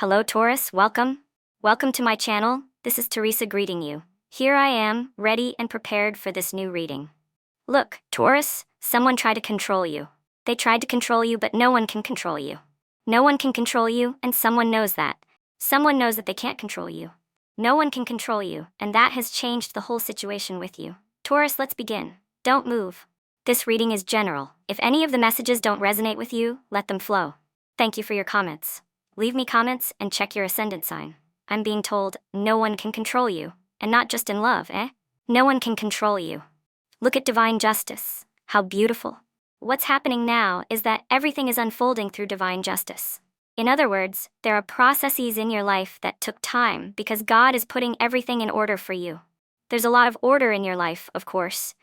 Hello, Taurus, welcome. Welcome to my channel. This is Teresa greeting you. Here I am, ready and prepared for this new reading. Look, Taurus, someone tried to control you. They tried to control you, but no one can control you. No one can control you, and someone knows that. Someone knows that they can't control you. No one can control you, and that has changed the whole situation with you. Taurus, let's begin. Don't move. This reading is general. If any of the messages don't resonate with you, let them flow. Thank you for your comments. Leave me comments and check your ascendant sign. I'm being told no one can control you, and not just in love, eh? No one can control you. Look at divine justice. How beautiful. What's happening now is that everything is unfolding through divine justice. In other words, there are processes in your life that took time because God is putting everything in order for you. There's a lot of order in your life, of course.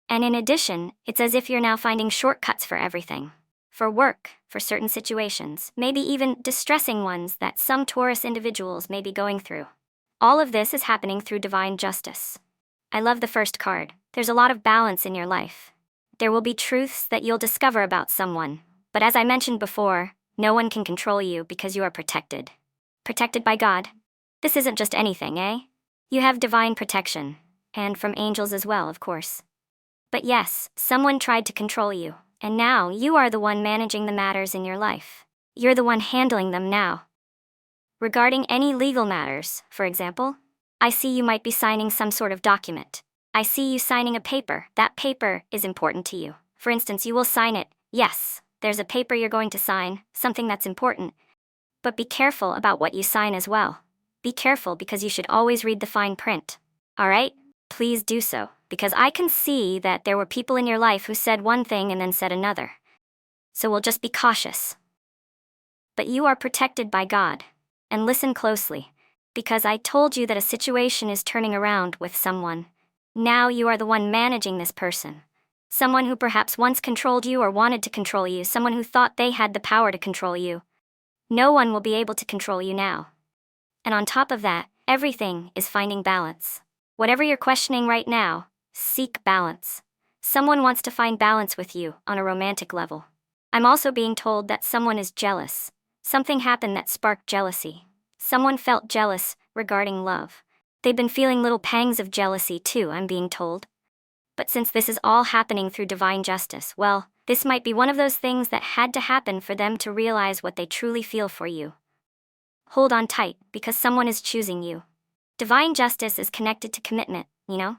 And in addition, it's as if you're now finding shortcuts for everything. For work, for certain situations, maybe even distressing ones that some Taurus individuals may be going through. All of this is happening through divine justice. I love the first card. There's a lot of balance in your life. There will be truths that you'll discover about someone. But as I mentioned before, no one can control you because you are protected. Protected by God. This isn't just anything, eh? You have divine protection. And from angels as well, of course. But yes, someone tried to control you. And now you are the one managing the matters in your life. You're the one handling them now. Regarding any legal matters, for example, I see you might be signing some sort of document. I see you signing a paper. That paper is important to you. For instance, you will sign it. Yes, there's a paper you're going to sign, something that's important. But be careful about what you sign as well. Be careful because you should always read the fine print. All right? Please do so, because I can see that there were people in your life who said one thing and then said another. So we'll just be cautious. But you are protected by God. And listen closely, because I told you that a situation is turning around with someone. Now you are the one managing this person. Someone who perhaps once controlled you or wanted to control you, someone who thought they had the power to control you. No one will be able to control you now. And on top of that, everything is finding balance. Whatever you're questioning right now, seek balance. Someone wants to find balance with you on a romantic level. I'm also being told that someone is jealous. Something happened that sparked jealousy. Someone felt jealous regarding love. They've been feeling little pangs of jealousy too, I'm being told. But since this is all happening through divine justice, well, this might be one of those things that had to happen for them to realize what they truly feel for you. Hold on tight, because someone is choosing you. Divine justice is connected to commitment, you know?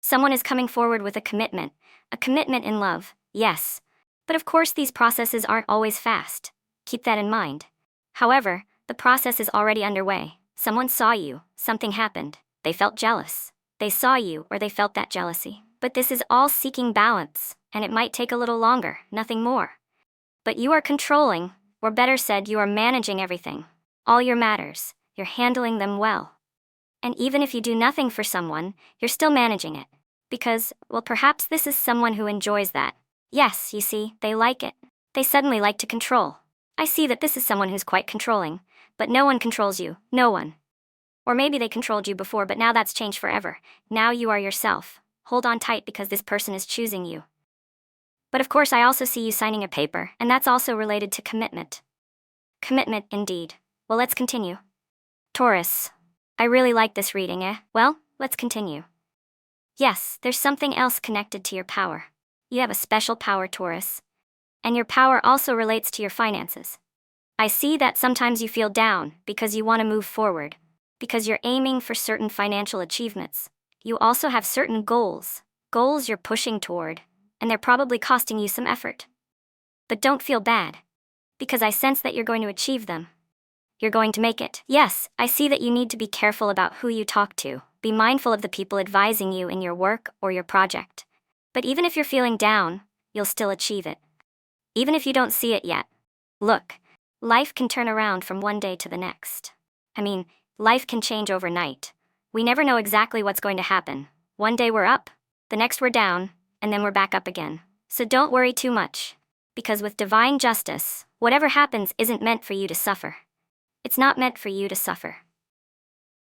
Someone is coming forward with a commitment in love, yes. But of course these processes aren't always fast. Keep that in mind. However, the process is already underway. Someone saw you, something happened, they felt jealous. They saw you or they felt that jealousy. But this is all seeking balance, and it might take a little longer, nothing more. But you are controlling, or better said, you are managing everything. All your matters, you're handling them well. And even if you do nothing for someone, you're still managing it. Because, well, perhaps this is someone who enjoys that. Yes, you see, they like it. They suddenly like to control. I see that this is someone who's quite controlling, but no one controls you, no one. Or maybe they controlled you before, but now that's changed forever. Now you are yourself. Hold on tight because this person is choosing you. But of course I also see you signing a paper, and that's also related to commitment. Commitment, indeed. Well, let's continue. Taurus. I really like this reading, eh? Well, let's continue. Yes, there's something else connected to your power. You have a special power, Taurus. And your power also relates to your finances. I see that sometimes you feel down because you want to move forward, because you're aiming for certain financial achievements. You also have certain goals you're pushing toward, and they're probably costing you some effort. But don't feel bad, because I sense that you're going to achieve them. You're going to make it. Yes, I see that you need to be careful about who you talk to. Be mindful of the people advising you in your work or your project. But even if you're feeling down, you'll still achieve it. Even if you don't see it yet. Look, life can turn around from one day to the next. I mean, life can change overnight. We never know exactly what's going to happen. One day we're up, the next we're down, and then we're back up again. So don't worry too much. Because with divine justice, whatever happens isn't meant for you to suffer. It's not meant for you to suffer.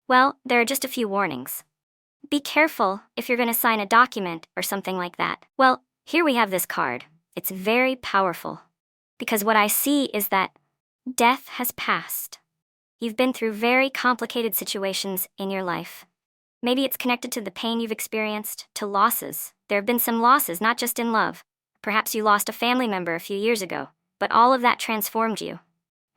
Well, there are just a few warnings. Be careful if you're going to sign a document or something like that. Well, here we have this card. It's very powerful. Because what I see is that death has passed. You've been through very complicated situations in your life. Maybe it's connected to the pain you've experienced, to losses. There have been some losses, not just in love. Perhaps you lost a family member a few years ago, but all of that transformed you.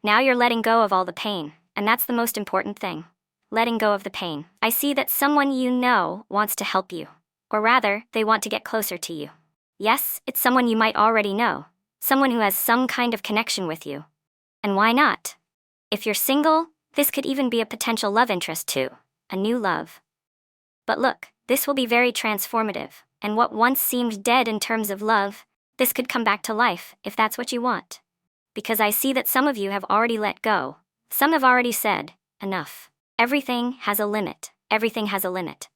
Now you're letting go of all the pain, and that's the most important thing. Letting go of the pain. I see that someone you know wants to help you. Or rather, they want to get closer to you. Yes, it's someone you might already know. Someone who has some kind of connection with you. And why not? If you're single, this could even be a potential love interest too. A new love. But look, this will be very transformative, and what once seemed dead in terms of love, this could come back to life, if that's what you want. Because I see that some of you have already let go. Some have already said, enough. Everything has a limit. Everything has a limit.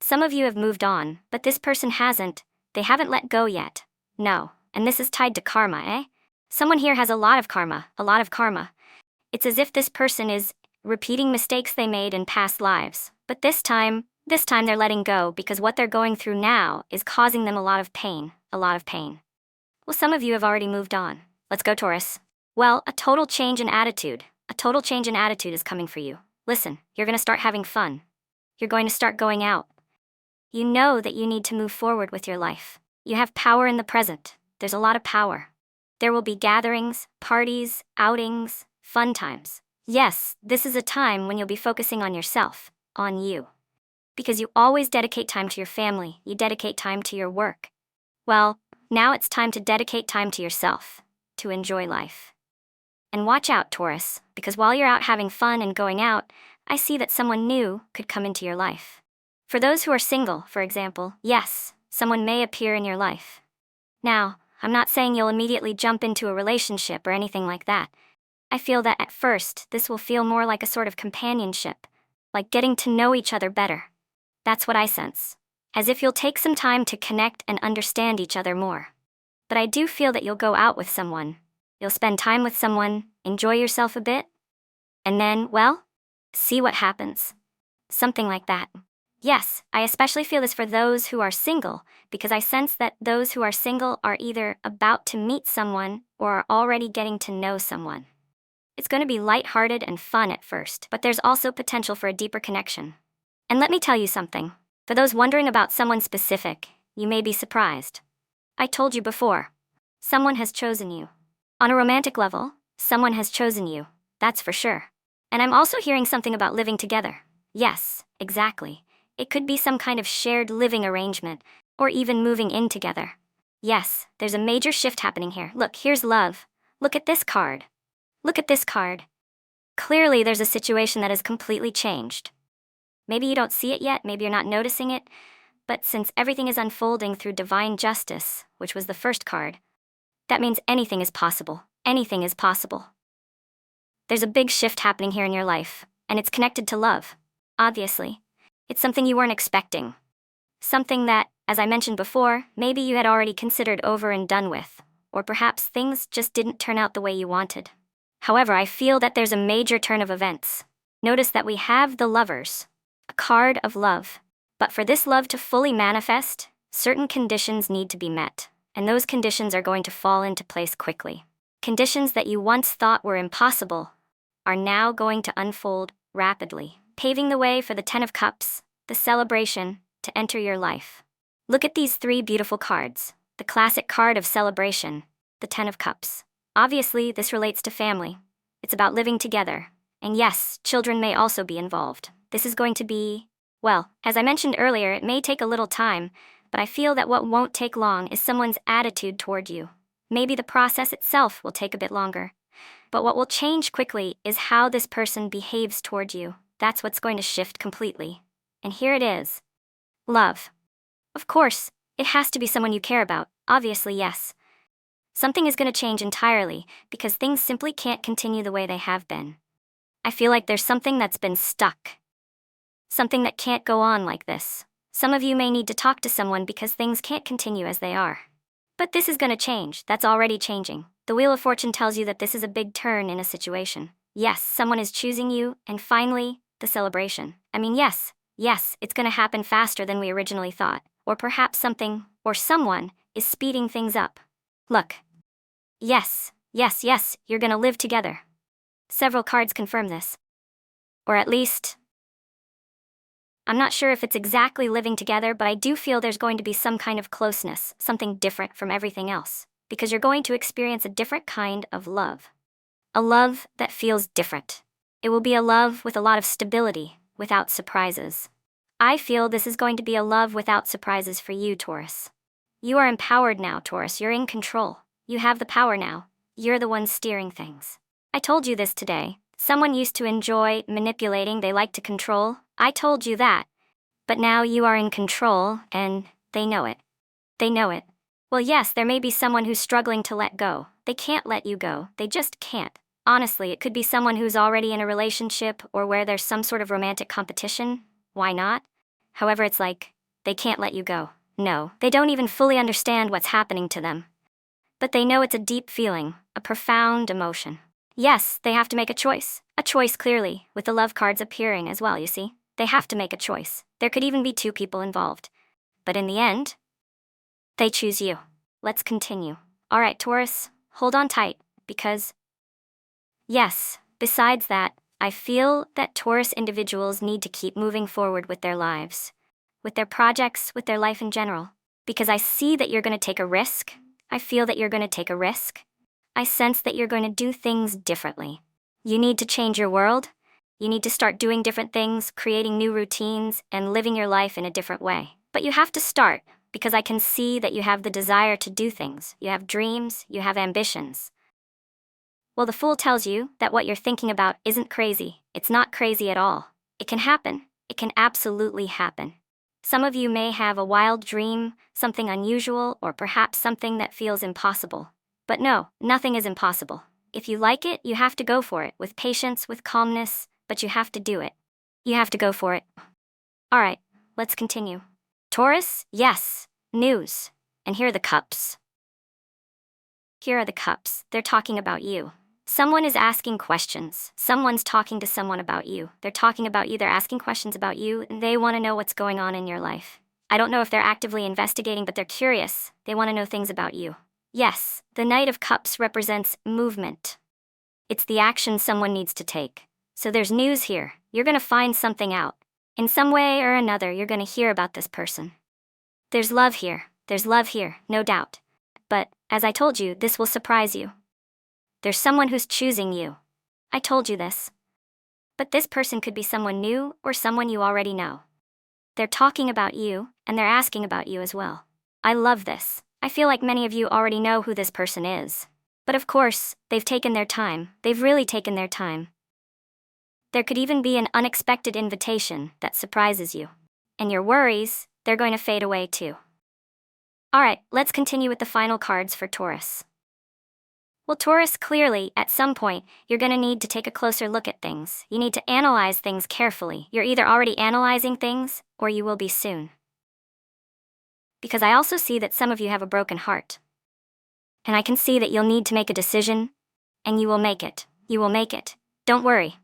Some of you have moved on, but this person hasn't. They haven't let go yet. No, and this is tied to karma, eh? Someone here has a lot of karma, a lot of karma. It's as if this person is repeating mistakes they made in past lives. But this time they're letting go because what they're going through now is causing them a lot of pain, a lot of pain. Well, some of you have already moved on. Let's go, Taurus. Well, a total change in attitude. A total change in attitude is coming for you. Listen, you're going to start having fun. You're going to start going out. You know that you need to move forward with your life. You have power in the present. There's a lot of power. There will be gatherings, parties, outings, fun times. Yes, this is a time when you'll be focusing on yourself, on you. Because you always dedicate time to your family, you dedicate time to your work. Well, now it's time to dedicate time to yourself, to enjoy life. And watch out, Taurus, because while you're out having fun and going out, I see that someone new could come into your life. For those who are single, for example, yes, someone may appear in your life. Now, I'm not saying you'll immediately jump into a relationship or anything like that. I feel that at first, this will feel more like a sort of companionship, like getting to know each other better. That's what I sense. As if you'll take some time to connect and understand each other more. But I do feel that you'll go out with someone. You'll spend time with someone, enjoy yourself a bit, and then, well, see what happens. Something like that. Yes, I especially feel this for those who are single, because I sense that those who are single are either about to meet someone or are already getting to know someone. It's going to be lighthearted and fun at first, but there's also potential for a deeper connection. And let me tell you something. For those wondering about someone specific, you may be surprised. I told you before, someone has chosen you. On a romantic level, someone has chosen you, that's for sure. And I'm also hearing something about living together. Yes, exactly. It could be some kind of shared living arrangement, or even moving in together. Yes, there's a major shift happening here. Look, here's love. Look at this card. Look at this card. Clearly, there's a situation that has completely changed. Maybe you don't see it yet, maybe you're not noticing it, but since everything is unfolding through divine justice, which was the first card, that means anything is possible. Anything is possible. There's a big shift happening here in your life, and it's connected to love. Obviously, it's something you weren't expecting. Something that, as I mentioned before, maybe you had already considered over and done with, or perhaps things just didn't turn out the way you wanted. However, I feel that there's a major turn of events. Notice that we have the Lovers, a card of love. But for this love to fully manifest, certain conditions need to be met, and those conditions are going to fall into place quickly. Conditions that you once thought were impossible are now going to unfold rapidly, paving the way for the Ten of Cups, the celebration, to enter your life. Look at these three beautiful cards. The classic card of celebration, the Ten of Cups. Obviously, this relates to family. It's about living together. And yes, children may also be involved. This is going to be, well, as I mentioned earlier, it may take a little time, but I feel that what won't take long is someone's attitude toward you. Maybe the process itself will take a bit longer. But what will change quickly is how this person behaves toward you. That's what's going to shift completely. And here it is. Love. Of course, it has to be someone you care about. Obviously, yes. Something is going to change entirely because things simply can't continue the way they have been. I feel like there's something that's been stuck. Something that can't go on like this. Some of you may need to talk to someone because things can't continue as they are. But this is going to change. That's already changing. The Wheel of Fortune tells you that this is a big turn in a situation. Yes, someone is choosing you, and finally, the celebration. I mean, yes, it's going to happen faster than we originally thought. Or perhaps something, or someone, is speeding things up. Look. Yes, you're going to live together. Several cards confirm this. Or at least, I'm not sure if it's exactly living together, but I do feel there's going to be some kind of closeness, something different from everything else, because you're going to experience a different kind of love. A love that feels different. It will be a love with a lot of stability, without surprises. I feel this is going to be a love without surprises for you, Taurus. You are empowered now, Taurus. You're in control. You have the power now. You're the one steering things. I told you this today. Someone used to enjoy manipulating, they like to control. I told you that. But now you are in control, and they know it. They know it. Well, yes, there may be someone who's struggling to let go. They can't let you go. They just can't. Honestly, it could be someone who's already in a relationship or where there's some sort of romantic competition. Why not? However, it's like, they can't let you go. No, they don't even fully understand what's happening to them. But they know it's a deep feeling, a profound emotion. Yes, they have to make a choice clearly, with the love cards appearing as well, you see. They have to make a choice. There could even be two people involved. But in the end, they choose you. Let's continue. All right, Taurus, hold on tight, because yes, besides that, I feel that Taurus individuals need to keep moving forward with their lives, with their projects, with their life in general. Because I see that you're going to take a risk. I feel that you're going to take a risk. I sense that you're going to do things differently. You need to change your world. You need to start doing different things, creating new routines, and living your life in a different way. But you have to start, because I can see that you have the desire to do things. You have dreams, you have ambitions. Well, the Fool tells you that what you're thinking about isn't crazy. It's not crazy at all. It can happen. It can absolutely happen. Some of you may have a wild dream, something unusual, or perhaps something that feels impossible. But no, nothing is impossible. If you like it, you have to go for it, with patience, with calmness, but you have to do it. You have to go for it. All right, let's continue. Taurus, yes, news. And here are the cups. Here are the cups. They're talking about you. Someone is asking questions. Someone's talking to someone about you. They're talking about you, they're asking questions about you, and they want to know what's going on in your life. I don't know if they're actively investigating, but they're curious. They want to know things about you. Yes, the Knight of Cups represents movement. It's the action someone needs to take. So there's news here. You're going to find something out. In some way or another, you're going to hear about this person. There's love here. There's love here, no doubt. But, as I told you, this will surprise you. There's someone who's choosing you. I told you this. But this person could be someone new or someone you already know. They're talking about you, and they're asking about you as well. I love this. I feel like many of you already know who this person is. But of course, they've taken their time. They've really taken their time. There could even be an unexpected invitation that surprises you. And your worries, they're going to fade away too. All right, let's continue with the final cards for Taurus. Well, Taurus, clearly, at some point, you're going to need to take a closer look at things. You need to analyze things carefully. You're either already analyzing things, or you will be soon. Because I also see that some of you have a broken heart. And I can see that you'll need to make a decision, and you will make it. You will make it. Don't worry.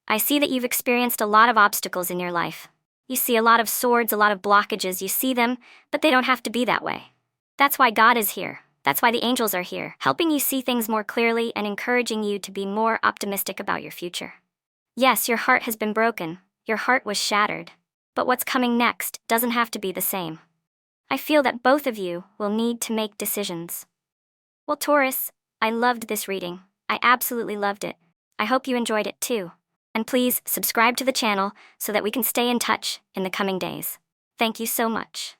I see that you've experienced a lot of obstacles in your life. You see a lot of swords, a lot of blockages. You see them, but they don't have to be that way. That's why God is here. That's why the angels are here, helping you see things more clearly and encouraging you to be more optimistic about your future. Yes, your heart has been broken. Your heart was shattered. But what's coming next doesn't have to be the same. I feel that both of you will need to make decisions. Well, Taurus, I loved this reading. I absolutely loved it. I hope you enjoyed it too. And please subscribe to the channel so that we can stay in touch in the coming days. Thank you so much.